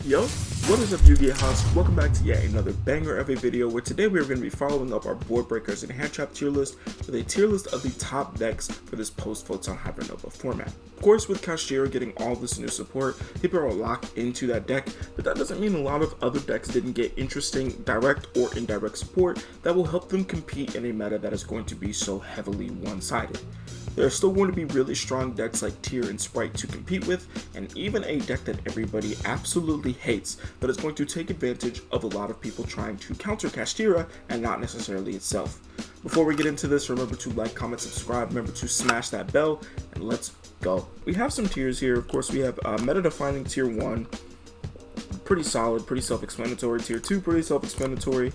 Yo, what is up YGOHouse? Welcome back to yet another banger of a video where today we are going to be following up our board breakers and hand trap tier list with a tier list of the top decks for this post Photon Hypernova format. Of course, with Kashtira getting all this new support, people are locked into that deck, but that doesn't mean a lot of other decks didn't get interesting direct or indirect support that will help them compete in a meta that is going to be so heavily one-sided. There are still going to be really strong decks like Tier and Sprite to compete with, and even a deck that everybody absolutely hates that is going to take advantage of a lot of people trying to counter Kashtira and not necessarily itself. Before we get into this, remember to like, comment, subscribe, remember to smash that bell, and let's go. We have some tiers here. Of course, we have meta-defining Tier 1. Pretty solid, pretty self-explanatory. Tier 2, pretty self-explanatory.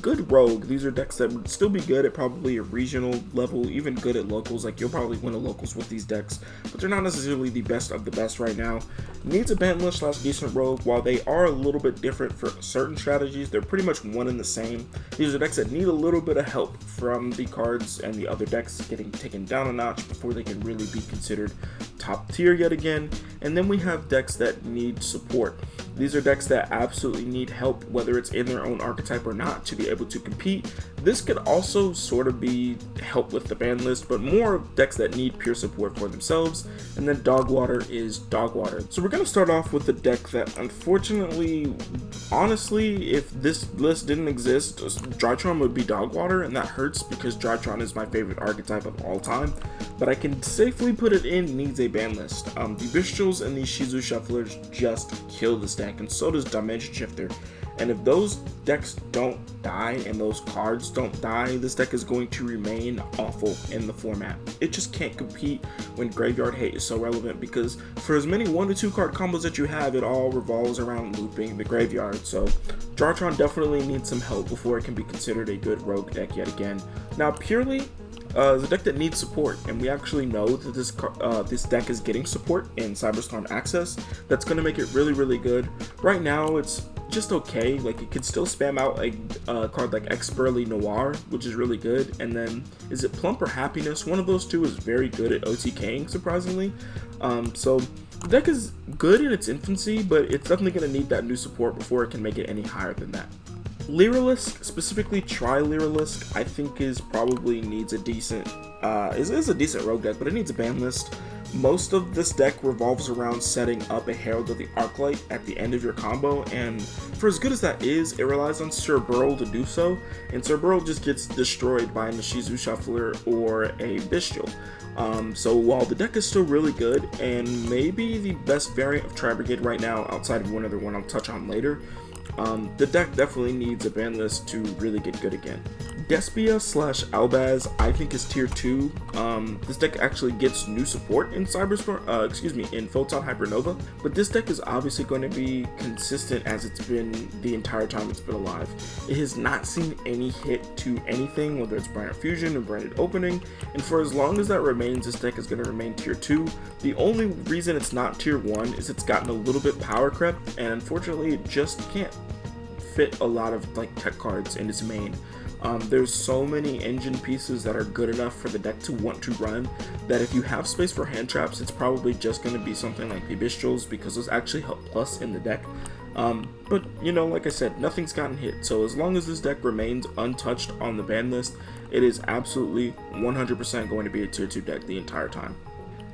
Good rogue. These are decks that would still be good at probably a regional level, even good at locals. Like, you'll probably win a locals with these decks, but they're not necessarily the best of the best right now. Needs a BANLIST / decent rogue. While they are a little bit different for certain strategies, they're pretty much one and the same. These are decks that need a little bit of help from the cards and the other decks getting taken down a notch before they can really be considered top tier yet again. And then we have decks that need support. These are decks that absolutely need help, whether it's in their own archetype or not, to be able to compete. This could also sort of be help with the ban list, but more decks that need pure support for themselves. And then Dogwater is Dogwater. So we're going to start off with the deck that, unfortunately, honestly, if this list didn't exist, Drytron would be Dogwater, and that hurts because Drytron is my favorite archetype of all time. But I can safely put it in needs a ban list. The Bestials and the Shizu Shufflers just kill this deck, and so does Dimension Shifter. And if those decks don't die and those cards don't die, this deck is going to remain awful in the format. It just can't compete when Graveyard Hate is so relevant, because for as many 1 to 2 card combos that you have, it all revolves around looping the graveyard. So Drytron definitely needs some help before it can be considered a good rogue deck yet again. Now, purely it's a deck that needs support, and we actually know that this deck is getting support in Cyberstorm Access. That's going to make it really, really good. Right now, it's just okay. Like, it could still spam out a card like Expertly Noir, which is really good. And then, is it Plump or Happiness? One of those two is very good at OTKing, surprisingly. So the deck is good in its infancy, but it's definitely going to need that new support before it can make it any higher than that. Lyralisk, specifically Tri-Lyralisk, I think is probably needs a decent, is a decent rogue deck, but it needs a ban list. Most of this deck revolves around setting up a Herald of the Arclight at the end of your combo, and for as good as that is, it relies on Sir Burl to do so, and Sir Burl just gets destroyed by a Shizu Shuffler or a Bestial. So while the deck is still really good, and maybe the best variant of Tri-Brigade right now, outside of one other one I'll touch on later, the deck definitely needs a ban list to really get good again. Despia / Albaz, I think, is tier 2. This deck actually gets new support in in Photon Hypernova, but this deck is obviously going to be consistent as it's been the entire time it's been alive. It has not seen any hit to anything, whether it's Branded Fusion or Branded Opening, and for as long as that remains, this deck is going to remain tier 2. The only reason it's not tier 1 is it's gotten a little bit power crept, and unfortunately it just can't fit a lot of like tech cards in its main. There's so many engine pieces that are good enough for the deck to want to run that if you have space for hand traps, it's probably just going to be something like the Bestials, because those actually help plus in the deck. But you know, like I said, nothing's gotten hit, so as long as this deck remains untouched on the ban list, it is absolutely 100% going to be a tier 2 deck the entire time.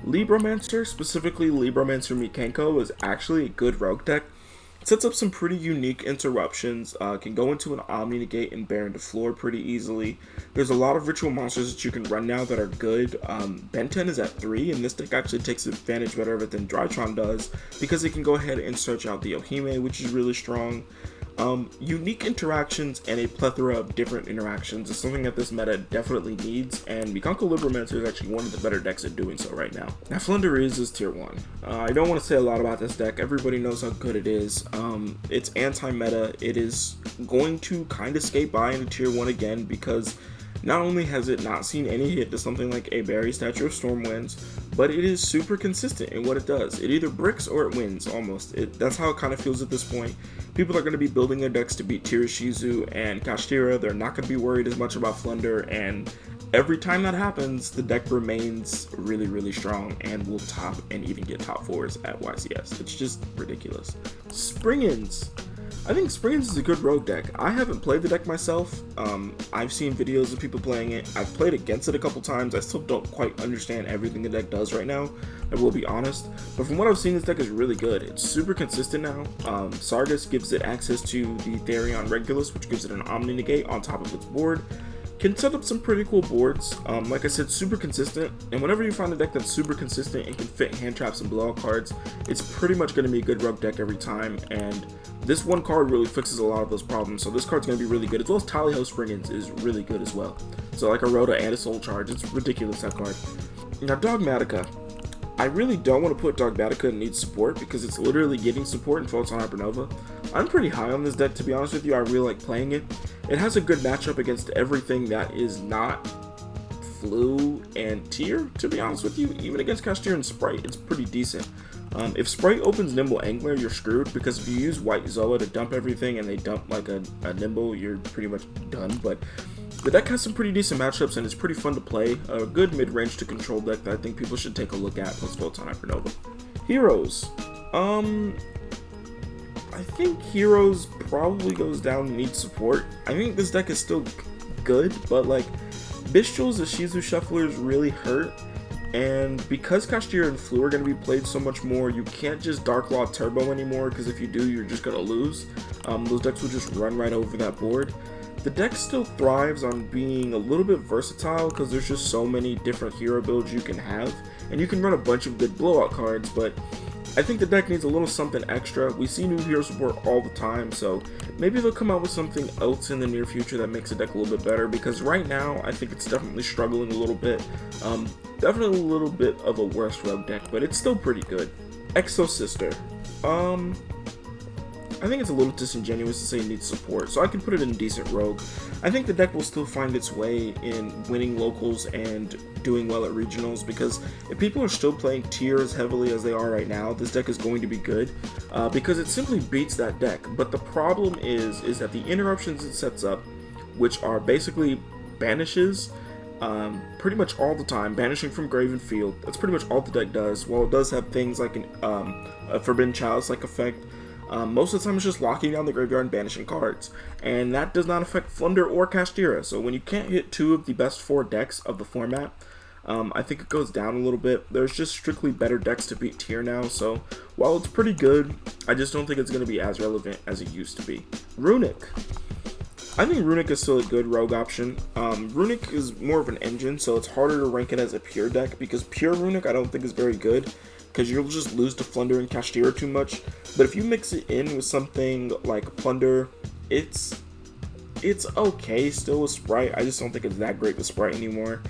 Libromancer, specifically Libromancer Mikenko, is actually a good rogue deck. It sets up some pretty unique interruptions, can go into an Omni Negate and Baron to floor pretty easily. There's a lot of ritual monsters that you can run now that are good. Ben 10 is at 3, and this deck actually takes advantage better of it than Drytron does, because it can go ahead and search out the Ohime, which is really strong. Unique interactions and a plethora of different interactions is something that this meta definitely needs, and Mikanko Libromancer is actually one of the better decks at doing so right now. Now, Flunderiz is tier 1. I don't want to say a lot about this deck. Everybody knows how good it is. It's anti-meta. It is going to kind of skate by into tier 1 again, because not only has it not seen any hit to something like a Barry Statue of Stormwinds, but it is super consistent in what it does. It either bricks or it wins, almost. That's how it kind of feels at this point. People are going to be building their decks to beat Tier Shizu and Kashtira. They're not going to be worried as much about Flunder, and every time that happens, the deck remains really, really strong and will top and even get top 4s at YCS. It's just ridiculous. Spring-ins. I think Spring-ins is a good rogue deck. I haven't played the deck myself. I've seen videos of people playing it. I've played against it a couple times. I still don't quite understand everything the deck does right now, I will be honest. But from what I've seen, this deck is really good. It's super consistent now. Sargus gives it access to the Therion Regulus, which gives it an Omni Negate on top of its board. Can set up some pretty cool boards. Like I said, super consistent, and whenever you find a deck that's super consistent and can fit hand traps and blowout cards, it's pretty much going to be a good rogue deck every time, and this one card really fixes a lot of those problems, so this card's going to be really good, as well as Tally-Ho Spring-ins is really good as well. So like a Rhoda and a Soul Charge, it's ridiculous, that card. Now Dogmatica. I really don't want to put Dogmatica in need support because it's literally getting support in Photon Hypernova. I'm pretty high on this deck, to be honest with you. I really like playing it. It has a good matchup against everything that is not Flu and Tier, to be honest with you. Even against Kashtira and Sprite, it's pretty decent. If Sprite opens Nimble Angler, you're screwed, because if you use White Zoa to dump everything and they dump like a Nimble, you're pretty much done. But the deck has some pretty decent matchups and it's pretty fun to play. A good mid-range to control deck that I think people should take a look at post Photon Hypernova. Heroes. I think Heroes probably goes down and needs support. I think this deck is still good, but like Bistul's the Shizu Shufflers really hurt. And because Kashtira and Flu are going to be played so much more, you can't just Dark Law Turbo anymore, because if you do, you're just going to lose. Those decks will just run right over that board. The deck still thrives on being a little bit versatile because there's just so many different hero builds you can have, and you can run a bunch of good blowout cards, but I think the deck needs a little something extra. We see new hero support all the time, so maybe they'll come out with something else in the near future that makes the deck a little bit better, because right now I think it's definitely struggling a little bit. Definitely a little bit of a worse rogue deck, but it's still pretty good. Exo Sister. I think it's a little disingenuous to say it needs support, so I can put it in decent rogue. I think the deck will still find its way in winning locals and doing well at regionals, because if people are still playing tier as heavily as they are right now, this deck is going to be good, because it simply beats that deck. But the problem is that the interruptions it sets up, which are basically banishes, pretty much all the time, banishing from grave and field, that's pretty much all the deck does. While it does have things like a Forbidden Chalice-like effect, most of the time it's just locking down the graveyard and banishing cards, and that does not affect Flunder or Kashtira. So when you can't hit 2 of the best 4 decks of the format, I think it goes down a little bit. There's just strictly better decks to beat tier now, so while it's pretty good, I just don't think it's going to be as relevant as it used to be. Runic. I think Runic is still a good rogue option. Runic is more of an engine, so it's harder to rank it as a pure deck, because pure Runic I don't think is very good, because you'll just lose to Flunder and Kashtira too much. But if you mix it in with something like Plunder, it's okay still with Sprite. I just don't think it's that great with Sprite anymore.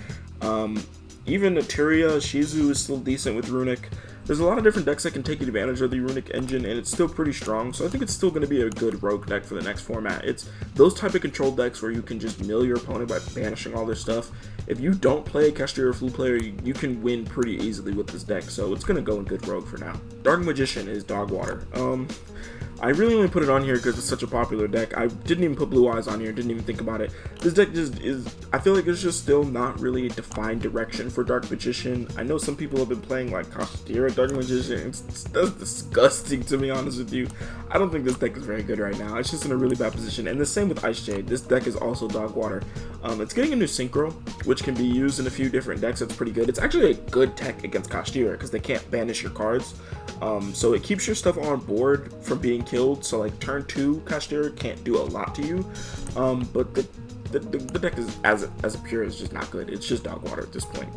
Even Eteria, Shizu is still decent with Runic. There's a lot of different decks that can take advantage of the Runic engine, and it's still pretty strong, so I think it's still going to be a good rogue deck for the next format. It's those type of control decks where you can just mill your opponent by banishing all their stuff. If you don't play a Kashtira Flu player, you can win pretty easily with this deck, so it's going to go in good rogue for now. Dark Magician is dog water. I really only put it on here because it's such a popular deck. I didn't even put Blue Eyes on here, didn't even think about it. This deck just is, I feel like there's just still not really a defined direction for Dark Magician. I know some people have been playing like Kashtira Dark Magician. That's disgusting, to be honest with you. I don't think this deck is very good right now. It's just in a really bad position. And the same with Ice Jade. This deck is also dog water. It's getting a new Synchro, which can be used in a few different decks. It's pretty good. It's actually a good tech against Kashtira because they can't banish your cards. So it keeps your stuff on board from being killed. So like turn 2 Kashtira can't do a lot to you. But the deck is as a pure is just not good. It's just dog water at this point.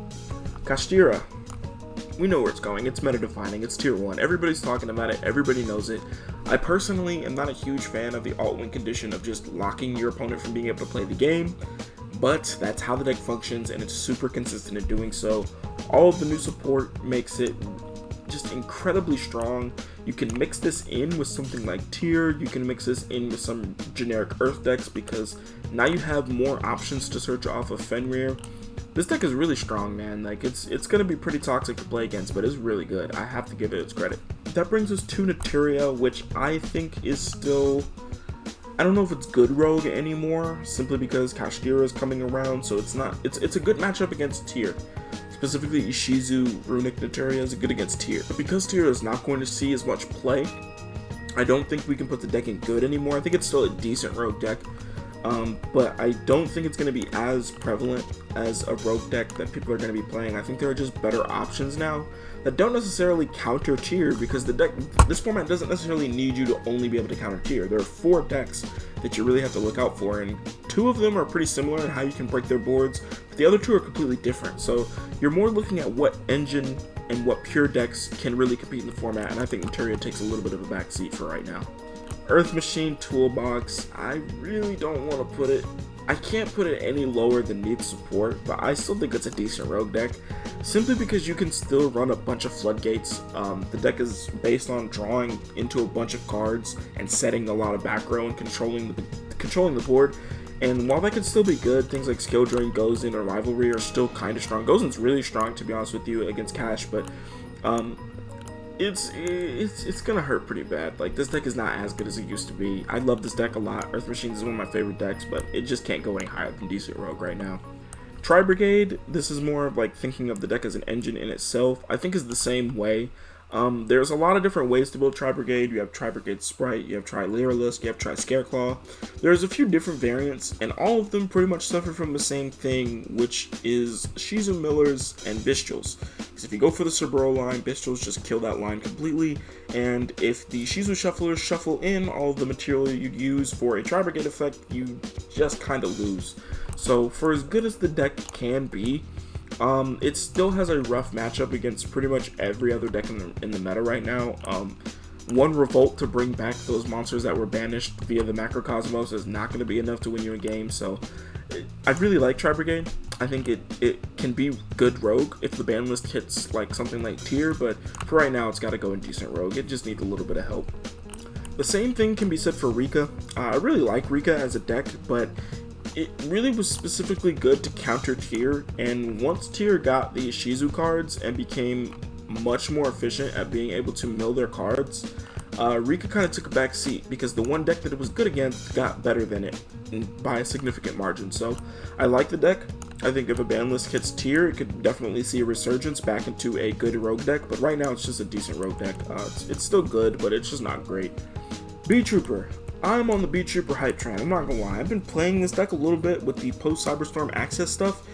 Kashtira. We know where it's going. It's meta defining. It's tier 1. Everybody's talking about it. Everybody knows it. I personally am not a huge fan of the alt win condition of just locking your opponent from being able to play the game. But that's how the deck functions, and it's super consistent in doing so. All of the new support makes it just incredibly strong. You can mix this in with something like tier. You can mix this in with some generic earth decks, because now you have more options to search off of Fenrir. This deck is really strong, man. Like it's gonna be pretty toxic to play against, but it's really good. I have to give it its credit. That brings us to Neteria, which I think is still I don't know if it's good rogue anymore, simply because Kashtira is coming around, so it's a good matchup against tier. Specifically, Ishizu, Runic Neteria is good against tier. But because tier is not going to see as much play, I don't think we can put the deck in good anymore. I think it's still a decent rogue deck, but I don't think it's going to be as prevalent as a rogue deck that people are going to be playing. I think there are just better options now that don't necessarily counter tier, because this format doesn't necessarily need you to only be able to counter tier. There are 4 decks that you really have to look out for, and 2 of them are pretty similar in how you can break their boards, but the other 2 are completely different. So you're more looking at what engine and what pure decks can really compete in the format, and I think Neteria takes a little bit of a backseat for right now. Earth Machine Toolbox, I really don't want to put it, I can't put it any lower than needs support, but I still think it's a decent rogue deck, simply because you can still run a bunch of floodgates. The deck is based on drawing into a bunch of cards and setting a lot of back row and controlling the board. And while that can still be good, things like Skill Drain, Gozen, or Rivalry are still kind of strong. Gozen's really strong, to be honest with you, against Cash, but it's gonna hurt pretty bad. Like, this deck is not as good as it used to be. I love this deck a lot. Earth Machines is one of my favorite decks, but it just can't go any higher than decent rogue right now. Tri Brigade, this is more of like thinking of the deck as an engine in itself. I think is the same way. There's a lot of different ways to build Tri Brigade. You have Tri Brigade Sprite, you have Tri Lyralisk, you have Tri Scareclaw. There's a few different variants, and all of them pretty much suffer from the same thing, which is Shizu Millers and Bestials. Because if you go for the Cerbero line, Bestials just kill that line completely, and if the Shizu Shufflers shuffle in all of the material you use for a Tri Brigade effect, you just kind of lose. So for as good as the deck can be, it still has a rough matchup against pretty much every other deck in the meta right now. One Revolt to bring back those monsters that were banished via the Macrocosmos is not going to be enough to win you a game, so I really like Tri Brigade. I think it can be good rogue if the ban list hits like something like tier, but for right now it's got to go in decent rogue. It just needs a little bit of help. The same thing can be said for Rika. I really like Rika as a deck, but it really was specifically good to counter tier, and once tier got the Ishizu cards and became much more efficient at being able to mill their cards, Rika kind of took a back seat, because the one deck that it was good against got better than it by a significant margin. So I like the deck. I think if a ban list hits tier, it could definitely see a resurgence back into a good rogue deck, but right now it's just a decent rogue deck. It's still good, but it's just not great. Beat Trooper. I'm on the Beat Trooper hype train, I'm not gonna lie. I've been playing this deck a little bit with the post-Cyberstorm access stuff,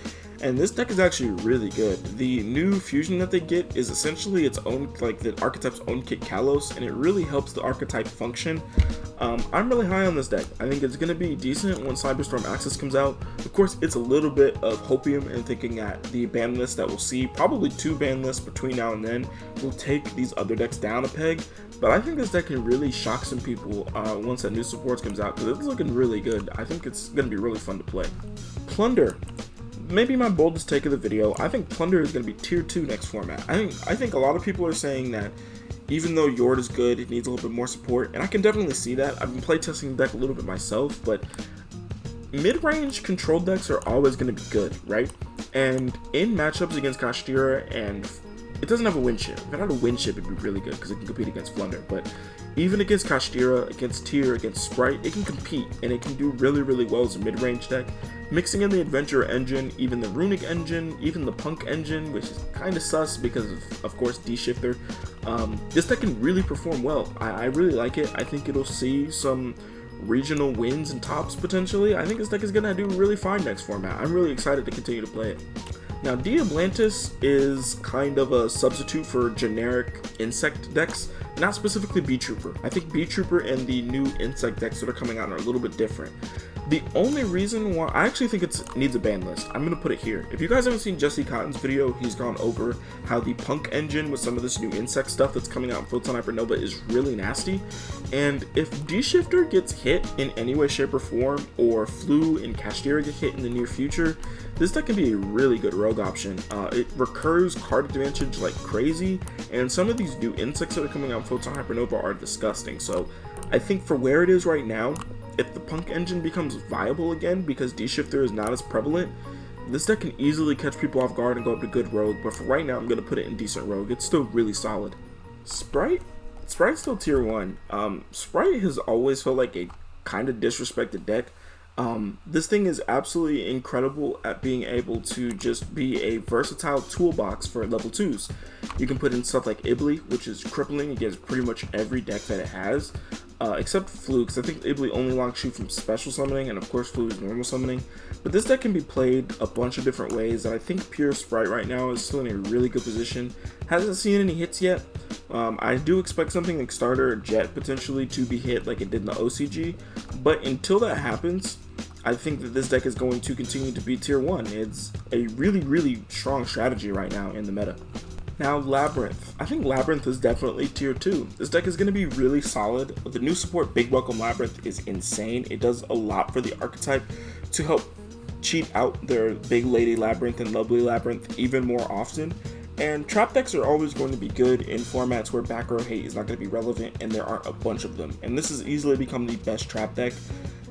and this deck is actually really good. The new fusion that they get is essentially its own, like the archetype's own Kit Kalos, and it really helps the archetype function. I'm really high on this deck. I think it's going to be decent when Cyberstorm Access comes out. Of course, it's a little bit of hopium in thinking that the ban list that we'll see, probably 2 ban lists between now and then, will take these other decks down a peg. But I think this deck can really shock some people once that new support comes out, because it's looking really good. I think it's going to be really fun to play. Plunder. Maybe my boldest take of the video. I think Plunder is going to be tier 2 next format. I think a lot of people are saying that even though Yord is good, it needs a little bit more support, and I can definitely see that. I've been playtesting the deck a little bit myself, but mid-range controlled decks are always going to be good, right? And in matchups against Kashtira, and it doesn't have a win chip. If it had a win chip, it'd be really good because it can compete against Plunder. But even against Kashtira, against Tier, against Sprite, it can compete, and it can do really, really well as a mid-range deck. Mixing in the Adventurer engine, even the Runic engine, even the Punk engine, which is kind of sus because of course, D-Shifter. This deck can really perform well. I really like it. I think it'll see some regional wins and tops potentially. I think this deck is going to do really fine next format. I'm really excited to continue to play it. Now, D-Atlantis is kind of a substitute for generic insect decks, not specifically B-Trooper. I think B-Trooper and the new insect decks that are coming out are a little bit different. The only reason why I actually think it needs a ban list, I'm going to put it here. If you guys haven't seen Jesse Cotton's video, he's gone over how the Punk engine with some of this new insect stuff that's coming out in Photon Hypernova is really nasty. And if D-Shifter gets hit in any way, shape, or form, or Flu and Kashtira get hit in the near future, this deck can be a really good rogue option. It recurs card advantage like crazy, and some of these new insects that are coming out in Photon Hypernova are disgusting. So I think for where it is right now, if the Punk engine becomes viable again because D-Shifter is not as prevalent, this deck can easily catch people off guard and go up to good rogue, but for right now I'm going to put it in decent rogue. It's still really solid. Sprite's still tier 1. Sprite has always felt like a kind of disrespect the deck. This thing is absolutely incredible at being able to just be a versatile toolbox for level 2s. You can put in stuff like Ibly, which is crippling against pretty much every deck that it has, except Flu, because I think Ibly only locks you from special summoning, and of course Flu is normal summoning. But this deck can be played a bunch of different ways, and I think Pure Sprite right now is still in a really good position. Hasn't seen any hits yet. I do expect something like Starter or Jet potentially to be hit like it did in the OCG, but until that happens, I think that this deck is going to continue to be tier 1. It's a really strong strategy right now in the meta. Now, Labyrinth. I think Labyrinth is definitely tier 2. This deck is going to be really solid. The new support, Big Welcome Labyrinth, is insane. It does a lot for the archetype to help cheat out their Big Lady Labyrinth and Lovely Labyrinth even more often. And trap decks are always going to be good in formats where back row hate is not going to be relevant and there aren't a bunch of them. And this has easily become the best trap deck.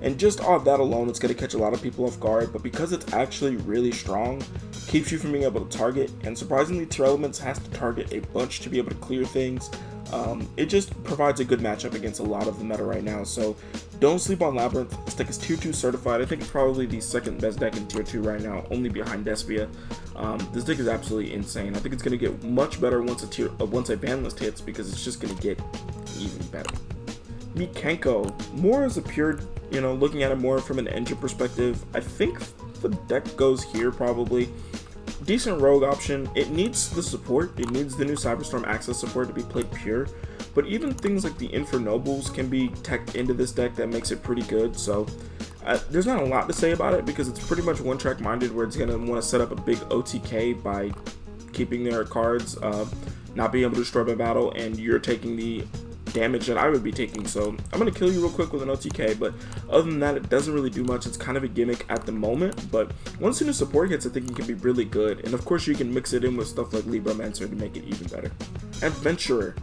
And just off that alone, it's going to catch a lot of people off guard, but because it's actually really strong, keeps you from being able to target, and surprisingly, Tier Elements has to target a bunch to be able to clear things. It just provides a good matchup against a lot of the meta right now, so don't sleep on Labyrinth. This deck is tier 2 certified. I think it's probably the second best deck in tier 2 right now, only behind Despia. This deck is absolutely insane. I think it's going to get much better once a ban list hits, because it's just going to get even better. Meet Kenko. More as a pure, looking at it more from an engine perspective, I think the deck goes here probably. Decent rogue option. It needs the support. It needs the new Cyberstorm access support to be played pure. But even things like the Infernobles can be teched into this deck that makes it pretty good. So there's not a lot to say about it because it's pretty much one track minded, where it's going to want to set up a big OTK by keeping their cards not being able to destroy by battle, and you're taking the damage that I would be taking. So I'm going to kill you real quick with an OTK, but other than that, it doesn't really do much. It's kind of a gimmick at the moment, but once the new support hits, I think it can be really good. And of course, you can mix it in with stuff like Libromancer to make it even better. Adventurer.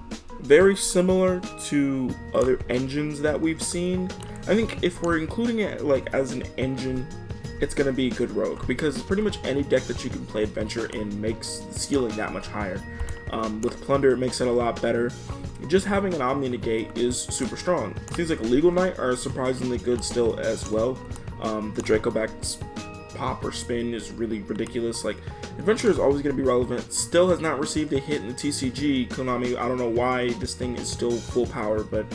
Very similar to other engines that we've seen. I think if we're including it like as an engine, it's going to be good rogue, because pretty much any deck that you can play Adventure in makes the ceiling that much higher. With Plunder, it makes it a lot better. Just having an Omni Negate is super strong. Things like Legal Knight are surprisingly good still as well. The Dracoback's pop or spin is really ridiculous. Like, Adventure is always going to be relevant. Still has not received a hit in the TCG. Konami, I don't know why this thing is still full power, but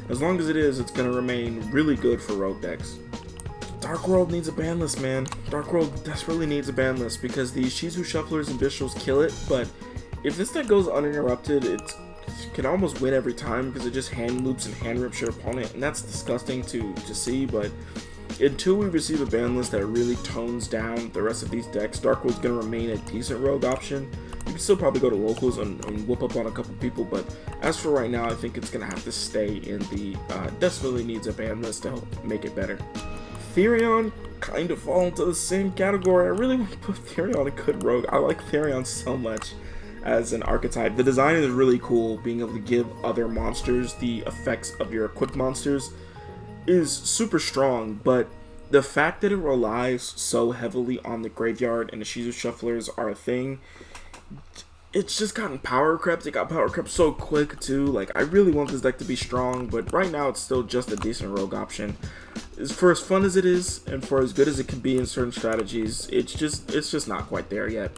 as long as it is, it's going to remain really good for rogue decks. Dark World needs a ban list, man. Dark World desperately needs a ban list because the Shizu Shufflers and Bishals kill it, but if this deck goes uninterrupted, it can almost win every time because it just hand loops and hand rips your opponent, and that's disgusting to see. But until we receive a ban list that really tones down the rest of these decks, Dark World's going to remain a decent rogue option. You can still probably go to locals and whoop up on a couple people, but as for right now, I think it's going to have to stay in the desperately needs a ban list to help make it better. Therion kind of fall into the same category. I really want to put Therion a good rogue. I like Therion so much as an archetype. The design is really cool. Being able to give other monsters the effects of your equipped monsters is super strong, but the fact that it relies so heavily on the graveyard and the Shizu Shufflers are a thing, it's just gotten power crept. It got power crept so quick too. Like, I really want this deck to be strong, but right now it's still just a decent rogue option. For as fun as it is and for as good as it can be in certain strategies, it's just not quite there yet.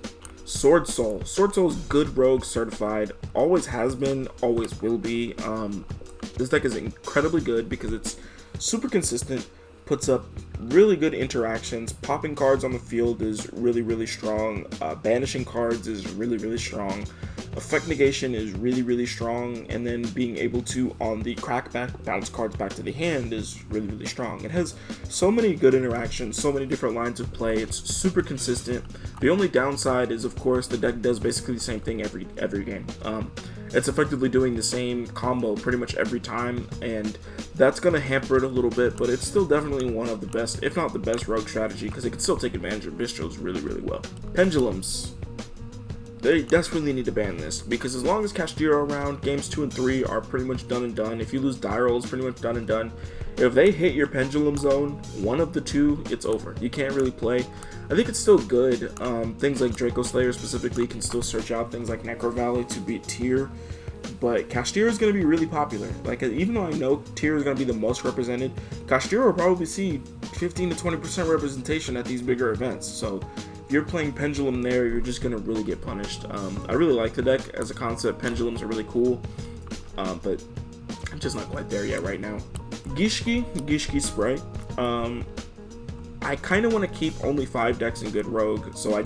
Sword Soul. Sword Soul is good rogue certified, always has been, always will be. This deck is incredibly good because it's super consistent, puts up really good interactions. Popping cards on the field is really strong. Banishing cards is really strong. Effect negation is really strong, and then being able to, on the crackback, bounce cards back to the hand is really strong. It has so many good interactions, so many different lines of play. It's super consistent. The only downside is, of course, the deck does basically the same thing every game. It's effectively doing the same combo pretty much every time, and that's going to hamper it a little bit, but it's still definitely one of the best, if not the best, rogue strategy, because it can still take advantage of Bistros really well. Pendulums. They desperately need to ban this, because as long as Kashtira are around, games 2 and 3 are pretty much done and done. If you lose die roll, it's pretty much done and done. If they hit your pendulum zone, one of the two, it's over. You can't really play. I think it's still good. Things like Draco Slayer specifically can still search out things like Necro Valley to beat tier. but Kashtira is going to be really popular. Like, even though I know Tyr is going to be the most represented, Kashtira will probably see 15 to 20% representation at these bigger events. So if you're playing Pendulum there, you're just going to really get punished. I really like the deck as a concept. Pendulums are really cool, but I'm just not quite there yet right now. Gishki Sprite. I kind of want to keep only 5 decks in good Rogue, so I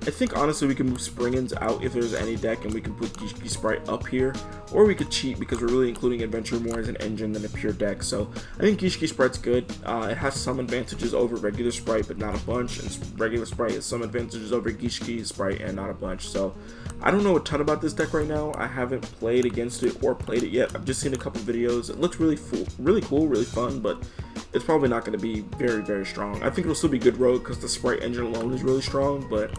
think honestly we can move Springans out if there's any deck, and we can put Gishki Sprite up here, or we could cheat because we're really including Adventure more as an engine than a pure deck. So I think Gishki Sprite's good. It has some advantages over regular Sprite, but not a bunch, and regular Sprite has some advantages over Gishki Sprite and not a bunch. So I don't know a ton about this deck right now. I haven't played against it or played it yet. I've just seen a couple videos. It looks really cool, really fun, but it's probably not going to be very, very strong. I think it'll still be good Rogue because the Sprite engine alone is really strong, but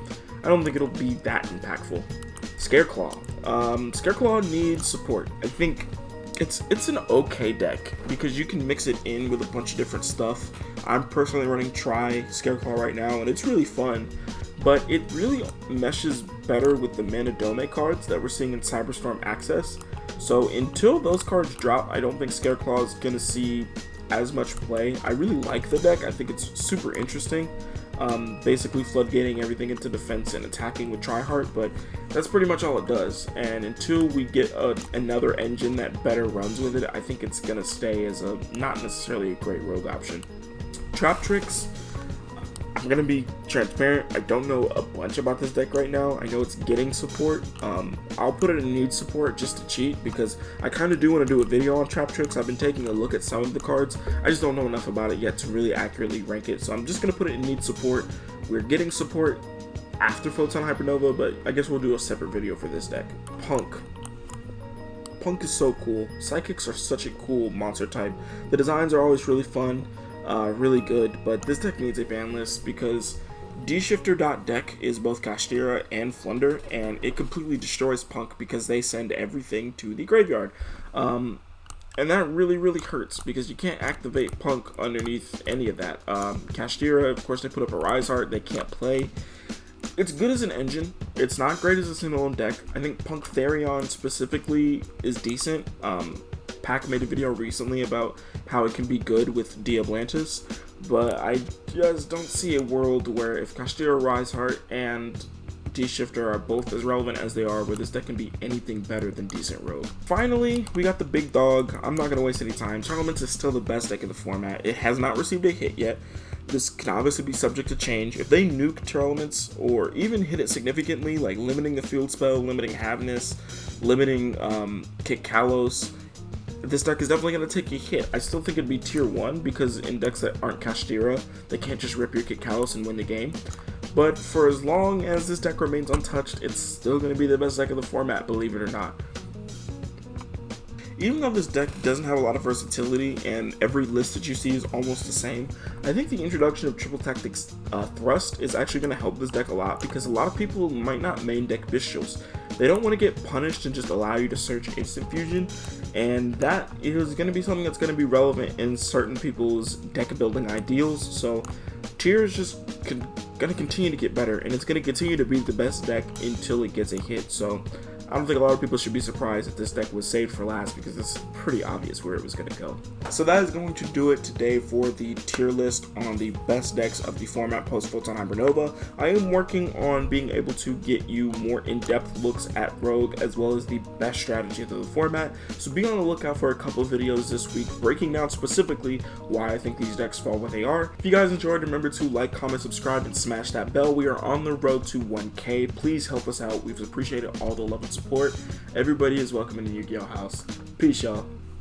I don't think it'll be that impactful. Scareclaw. Scareclaw needs support. I think it's an okay deck because you can mix it in with a bunch of different stuff. I'm personally running Scareclaw right now, and it's really fun, but it really meshes better with the Mana Dome cards that we're seeing in Cyberstorm Access. So until those cards drop, I don't think Scareclaw is going to see as much play. I really like the deck. I think it's super interesting. Basically floodgating everything into defense and attacking with Tryhard, but that's pretty much all it does. And until we get another engine that better runs with it, I think it's gonna stay as a not necessarily a great Rogue option. Trap Tricks. I'm gonna be transparent. I don't know a bunch about this deck right now. I know it's getting support. I'll put it in need support just to cheat because I kind of do want to do a video on Trap Tricks. I've been taking a look at some of the cards. I just don't know enough about it yet to really accurately rank it. So I'm just gonna put it in need support. We're getting support after Photon Hypernova, but I guess we'll do a separate video for this deck. Punk is so cool. Psychics are such a cool monster type. The designs are always really fun. Really good, but this deck needs a ban list because D-Shifter.deck is both Kashtira and Flunder, and it completely destroys Punk because they send everything to the graveyard. And that really hurts because you can't activate Punk underneath any of that. Kashtira, of course, they put up a Rise Heart, they can't play. It's good as an engine. It's not great as a standalone deck. I think Punk Therion specifically is decent. Pack made a video recently about how it can be good with Diablantis, but I just don't see a world where if Kashtira, Rise Heart, and D-Shifter are both as relevant as they are, where this deck can be anything better than decent Rogue. Finally, we got the big dog. I'm not going to waste any time. Tournaments is still the best deck in the format. It has not received a hit yet. This can obviously be subject to change. If they nuke Tournaments or even hit it significantly, like limiting the field spell, limiting Havness, limiting Kick Kalos, this deck is definitely going to take a hit. I still think it'd be tier 1 because in decks that aren't Kashtira, they can't just rip your Kick Kalos and win the game. But for as long as this deck remains untouched, it's still going to be the best deck of the format, believe it or not. Even though this deck doesn't have a lot of versatility and every list that you see is almost the same, I think the introduction of Triple Tactics Thrust is actually going to help this deck a lot because a lot of people might not main deck Bestials. They don't want to get punished and just allow you to search Instant Fusion, and that is going to be something that's going to be relevant in certain people's deck building ideals. So Tier is just going to continue to get better, and it's going to continue to be the best deck until it gets a hit. So I don't think a lot of people should be surprised that this deck was saved for last because it's pretty obvious where it was going to go. So that is going to do it today for the tier list on the best decks of the format post Photon Hypernova. I am working on being able to get you more in-depth looks at Rogue as well as the best strategies of the format. So be on the lookout for a couple of videos this week breaking down specifically why I think these decks fall where they are. If you guys enjoyed, remember to like, comment, subscribe, and smash that bell. We are on the road to 1K. Please help us out. We've appreciated all the love and support. Everybody is welcome in the YGOHouse. Peace, y'all.